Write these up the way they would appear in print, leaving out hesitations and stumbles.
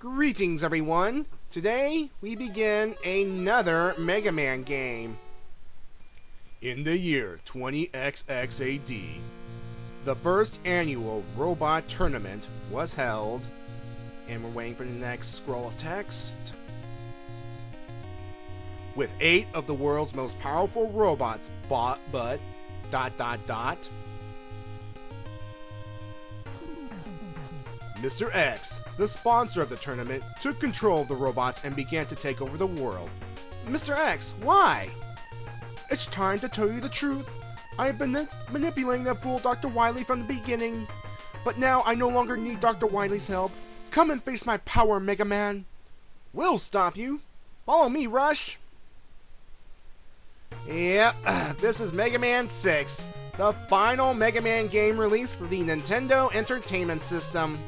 Greetings everyone! Today we begin another Mega Man game. In the year 20XX AD, the first annual robot tournament was held, and we're waiting for the next scroll of text. With 8 of the world's most powerful robots Mr. X, the sponsor of the tournament, took control of the robots and began to take over the world. Mr. X, why? It's time to tell you the truth. I have been manipulating that fool Dr. Wily from the beginning, but now I no longer need Dr. Wily's help. Come and face my power, Mega Man. We'll stop you. Follow me, Rush. Yep, this is Mega Man 6, the final Mega Man game released for the Nintendo Entertainment System.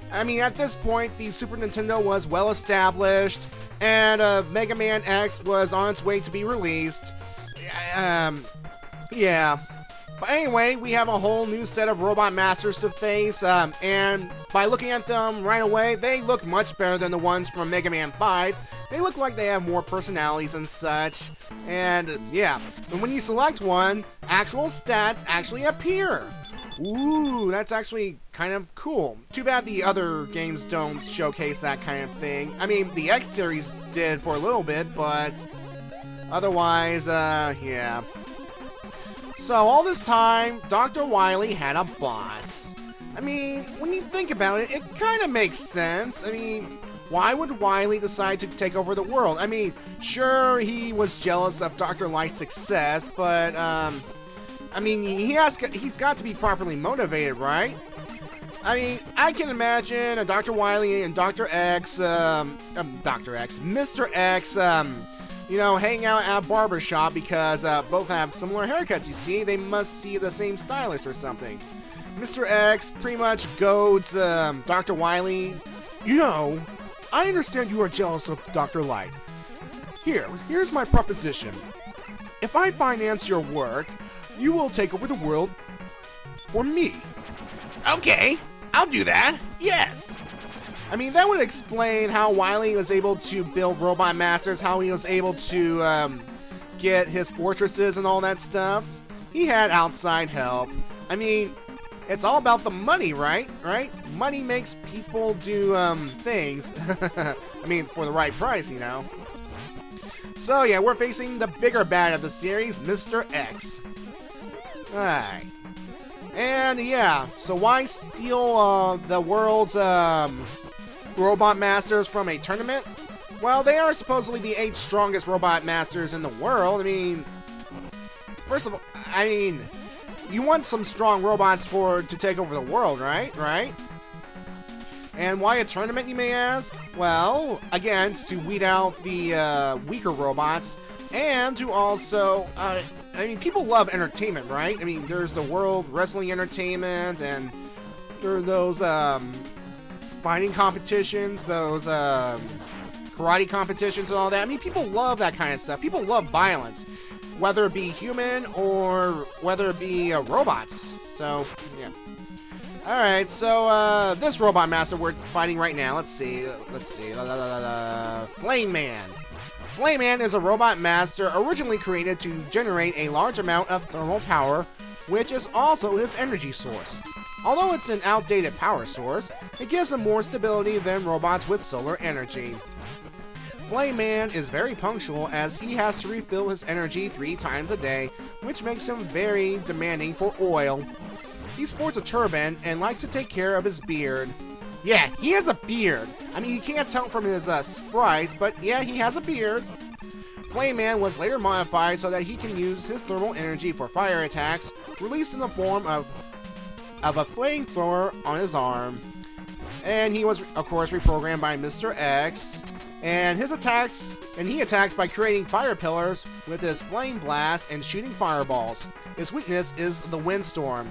I mean, at this point, the Super Nintendo was well established, and Mega Man X was on its way to be released. Yeah. But anyway, we have a whole new set of Robot Masters to face, and by looking at them right away, they look much better than the ones from Mega Man 5. They look like they have more personalities and such. And yeah, and when you select one, actual stats actually appear. Ooh, that's actually kind of cool. Too bad the other games don't showcase that kind of thing. I mean, the X series did for a little bit, but otherwise, yeah. So all this time, Dr. Wily had a boss. I mean, when you think about it, it kind of makes sense. I mean, why would Wily decide to take over the world? I mean, sure, he was jealous of Dr. Light's success, but, I mean, he's got to be properly motivated, right? I mean, I can imagine Dr. Wily and Mr. X, you know, hanging out at a barbershop because both have similar haircuts, you see. They must see the same stylist or something. Mr. X pretty much goads Dr. Wily. You know, I understand you are jealous of Dr. Light. Here's my proposition. If I finance your work, you will take over the world for me. Okay, I'll do that. Yes. I mean, that would explain how Wily was able to build Robot Masters, how he was able to get his fortresses and all that stuff. He had outside help. I mean, it's all about the money, right? Money makes people do things. I mean, for the right price, you know. So yeah, we're facing the bigger bad of the series, Mr. X. Alright. And yeah, so why steal the world's Robot Masters from a tournament? Well, they are supposedly the 8 strongest Robot Masters in the world. I mean, first of all, you want some strong robots to take over the world, right? And why a tournament, you may ask? Well, again, it's to weed out the weaker robots, and to also, I mean, people love entertainment, right? I mean, there's the World Wrestling Entertainment, and there are those fighting competitions, those karate competitions and all that. I mean, people love that kind of stuff. People love violence, whether it be human or whether it be robots. So, yeah. Alright, so this Robot Master we're fighting right now, let's see. Flame Man. Flame Man is a Robot Master originally created to generate a large amount of thermal power, which is also his energy source. Although it's an outdated power source, it gives him more stability than robots with solar energy. Flame Man is very punctual as he has to refill his energy 3 times a day, which makes him very demanding for oil. He sports a turban and likes to take care of his beard. Yeah, he has a beard. I mean, you can't tell from his sprites, but yeah, he has a beard. Flame Man was later modified so that he can use his thermal energy for fire attacks, released in the form of a flamethrower on his arm. And he was, of course, reprogrammed by Mr. X. And he attacks by creating fire pillars with his flame blast and shooting fireballs. His weakness is the windstorm.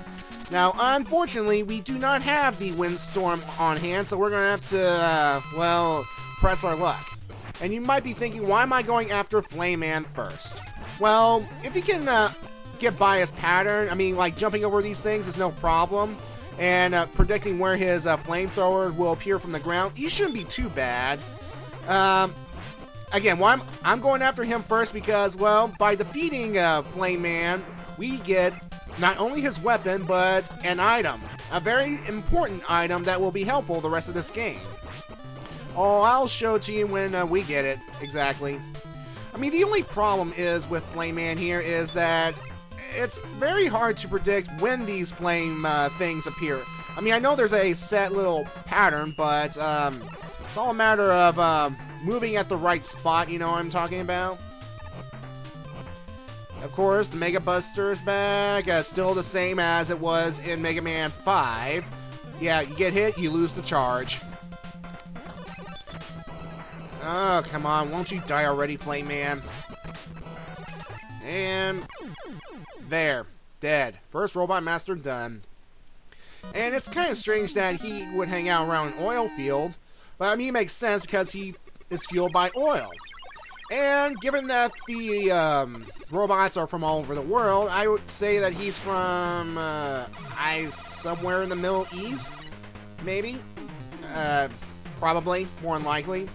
Now, unfortunately, we do not have the windstorm on hand, so we're gonna have to, well, press our luck. And you might be thinking, why am I going after Flame Man first? Well, if he can get by his pattern, I mean, like, jumping over these things is no problem. and predicting where his flamethrower will appear from the ground, he shouldn't be too bad. Again, I'm going after him first because, well, by defeating Flame Man, we get not only his weapon, but an item. A very important item that will be helpful the rest of this game. Oh, I'll show it to you when we get it, exactly. I mean, the only problem is with Flame Man here is that it's very hard to predict when these flame things appear. I mean, I know there's a set little pattern, but it's all a matter of moving at the right spot, you know what I'm talking about? Of course, the Mega Buster is back, still the same as it was in Mega Man 5. Yeah, you get hit, you lose the charge. Oh, come on, won't you die already, Flame Man? And there, dead. First Robot Master done. And it's kind of strange that he would hang out around an oil field, but I mean, it makes sense because he is fueled by oil. And given that the robots are from all over the world, I would say that he's from somewhere in the Middle East, maybe? Probably, more than likely.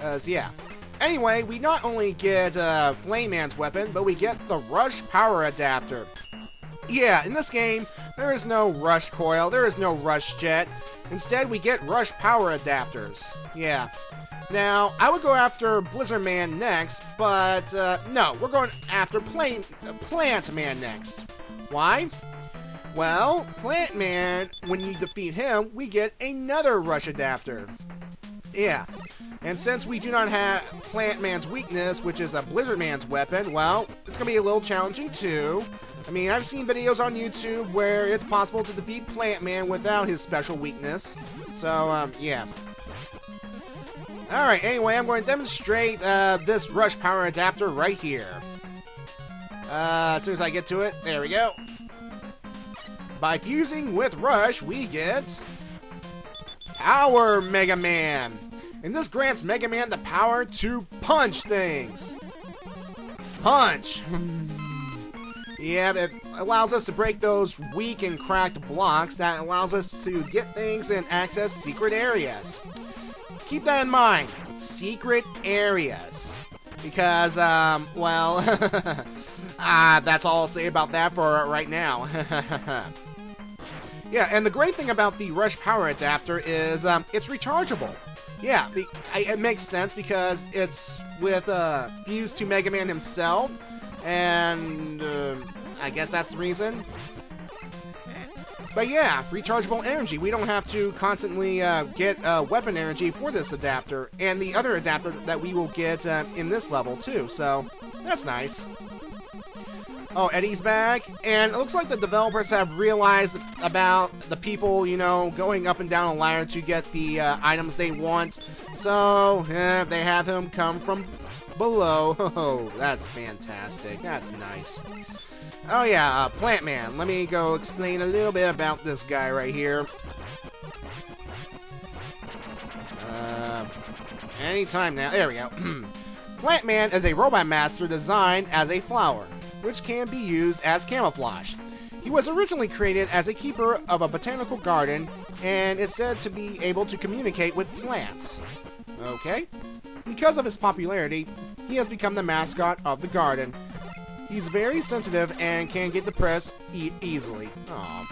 So yeah. Anyway, we not only get Flame Man's weapon, but we get the Rush Power Adapter. Yeah, in this game, there is no Rush Coil, there is no Rush Jet. Instead, we get Rush Power Adapters. Yeah. Now, I would go after Blizzard Man next, but no, we're going after Plant Man next. Why? Well, Plant Man, when you defeat him, we get another Rush Adapter. Yeah. And since we do not have Plant Man's weakness, which is a Blizzard Man's weapon, well, it's going to be a little challenging too. I mean, I've seen videos on YouTube where it's possible to defeat Plant Man without his special weakness. So, yeah. Alright, anyway, I'm going to demonstrate this Rush Power Adapter right here. As soon as I get to it, there we go. By fusing with Rush, we get Power Mega Man. And this grants Mega Man the power to punch things. Punch! Yeah, it allows us to break those weak and cracked blocks that allows us to get things and access secret areas. Keep that in mind. Secret areas. Because, well, that's all I'll say about that for right now. Yeah, and the great thing about the Rush Power Adapter is it's rechargeable. Yeah, it makes sense because it's with fused to Mega Man himself, and I guess that's the reason. But yeah, rechargeable energy. We don't have to constantly get weapon energy for this adapter, and the other adapter that we will get in this level too, so that's nice. Oh, Eddie's back, and it looks like the developers have realized about the people, you know, going up and down a ladder to get the items they want, so they have him come from below. Oh, that's fantastic. That's nice. Oh yeah, Plant Man. Let me go explain a little bit about this guy right here. Anytime now. There we go. Plant Man is a robot master designed as a flower, which can be used as camouflage. He was originally created as a keeper of a botanical garden and is said to be able to communicate with plants. Okay. Because of his popularity, he has become the mascot of the garden. He's very sensitive and can get depressed easily. Aww.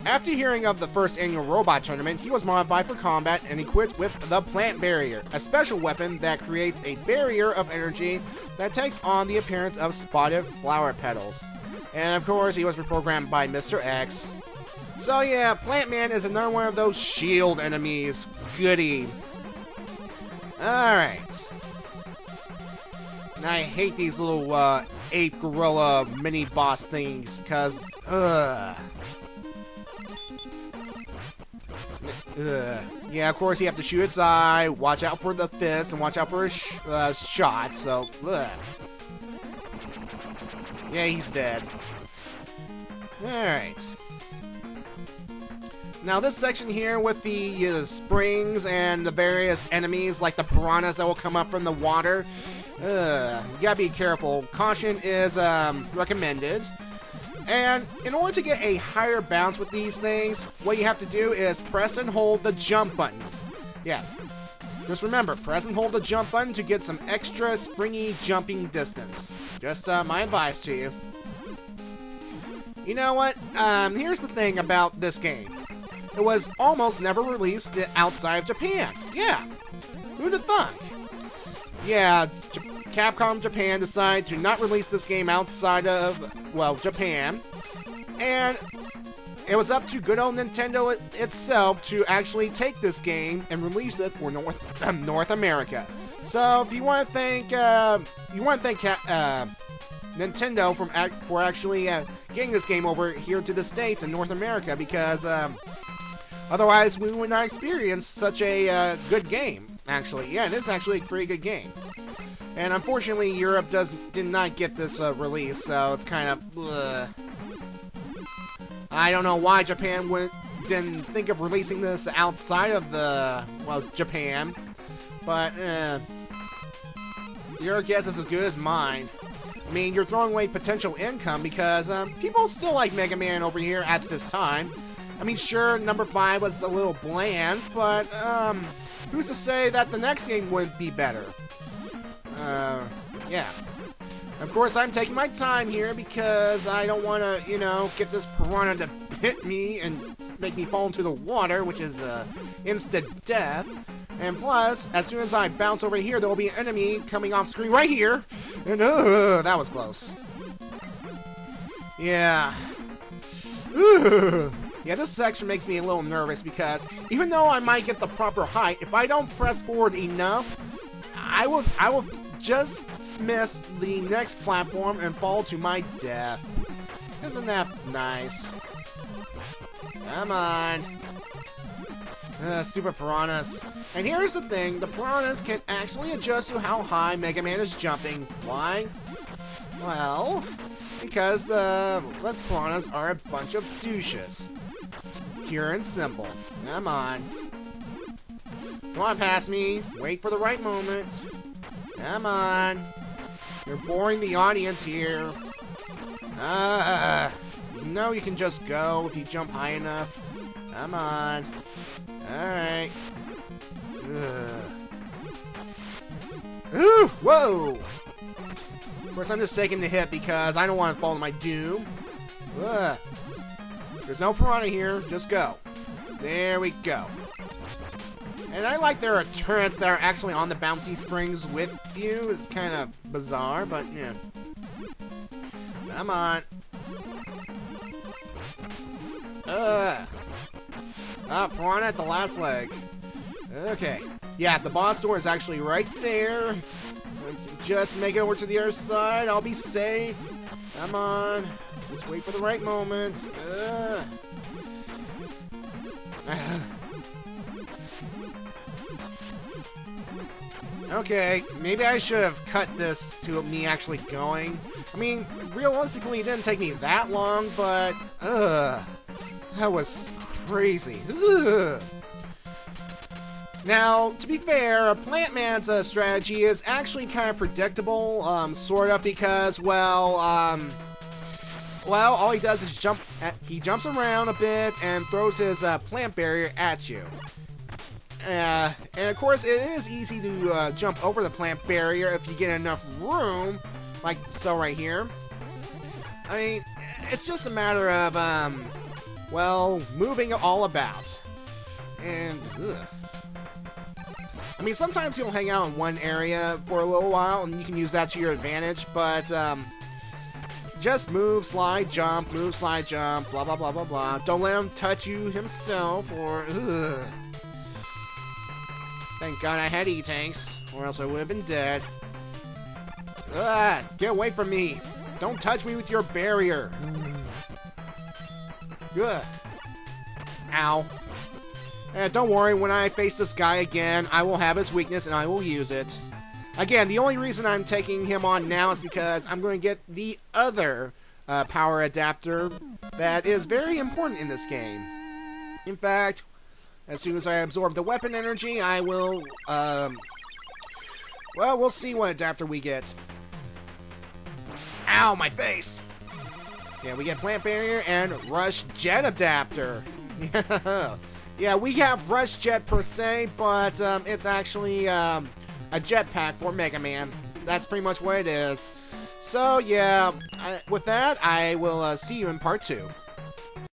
After hearing of the first annual robot tournament, he was modified for combat and equipped with the Plant Barrier, a special weapon that creates a barrier of energy that takes on the appearance of spotted flower petals. And of course, he was reprogrammed by Mr. X. So yeah, Plant Man is another one of those shield enemies. Goody. Alright. I hate these little ape gorilla mini boss things because, yeah, of course you have to shoot its eye, watch out for the fist, and watch out for his shot, so, yeah, he's dead. Alright. Now this section here with the springs and the various enemies, like the piranhas that will come up from the water, you gotta be careful. Caution is recommended. And in order to get a higher bounce with these things, what you have to do is press and hold the jump button. Yeah. Just remember, press and hold the jump button to get some extra springy jumping distance. Just my advice to you. You know what? Here's the thing about this game. It was almost never released outside of Japan. Yeah. Who'd have thunk? Yeah, Capcom Japan decided to not release this game outside of, well, Japan. And it was up to good old Nintendo itself to actually take this game and release it for North America. So if you want to thank Nintendo for actually getting this game over here to the States and North America, because otherwise we would not experience such a good game. Actually, yeah, it is actually a pretty good game. And unfortunately, Europe did not get this release, so it's kind of. I don't know why Japan didn't think of releasing this outside of Japan, but your guess is as good as mine. I mean, you're throwing away potential income because people still like Mega Man over here at this time. I mean, sure, number 5 was a little bland, but who's to say that the next game wouldn't be better? Yeah. Of course, I'm taking my time here because I don't want to, get this piranha to hit me and make me fall into the water, which is instant death. And plus, as soon as I bounce over here, there will be an enemy coming off screen right here. And that was close. Yeah. Yeah, this section makes me a little nervous because even though I might get the proper height, if I don't press forward enough, I will just miss the next platform and fall to my death. Isn't that nice? Come on. Stupid piranhas. And here's the thing, the piranhas can actually adjust to how high Mega Man is jumping. Why? Well, because the piranhas are a bunch of douches. Pure and simple. Come on. Come on past me. Wait for the right moment. Come on. You're boring the audience here. You know you can just go if you jump high enough. Come on. Alright. Ooh, whoa! Of course, I'm just taking the hit because I don't want to fall to my doom. Ugh. There's no piranha here. Just go. There we go. And I like there are turrets that are actually on the bounty springs with you. It's kind of bizarre, but yeah. Come on. Piranha at the last leg. Okay. Yeah, the boss door is actually right there. Just make it over to the other side. I'll be safe. Come on. Just wait for the right moment. Okay, maybe I should have cut this to me actually going. I mean, realistically, it didn't take me that long, but that was crazy. Now, to be fair, Plant Man's strategy is actually kind of predictable, sort of, because, well, all he does is he jumps around a bit and throws his plant barrier at you. And of course, it is easy to jump over the plant barrier if you get enough room, like so right here. I mean, it's just a matter of, well, moving all about. And, I mean, sometimes you'll hang out in one area for a little while, and you can use that to your advantage, but, just move, slide, jump, blah, blah, blah, blah, blah. Don't let him touch you himself, or, Thank God I had E-tanks, or else I would have been dead. Get away from me. Don't touch me with your barrier. Ugh. Ow. Don't worry, when I face this guy again, I will have his weakness and I will use it. Again, the only reason I'm taking him on now is because I'm going to get the other power adapter that is very important in this game. In fact, as soon as I absorb the weapon energy, I will, well, we'll see what adapter we get. Ow, my face! Yeah, we get Plant Barrier and Rush Jet Adapter. Yeah, we have Rush Jet per se, but it's actually a jetpack for Mega Man. That's pretty much what it is. So yeah, with that, I will see you in part 2.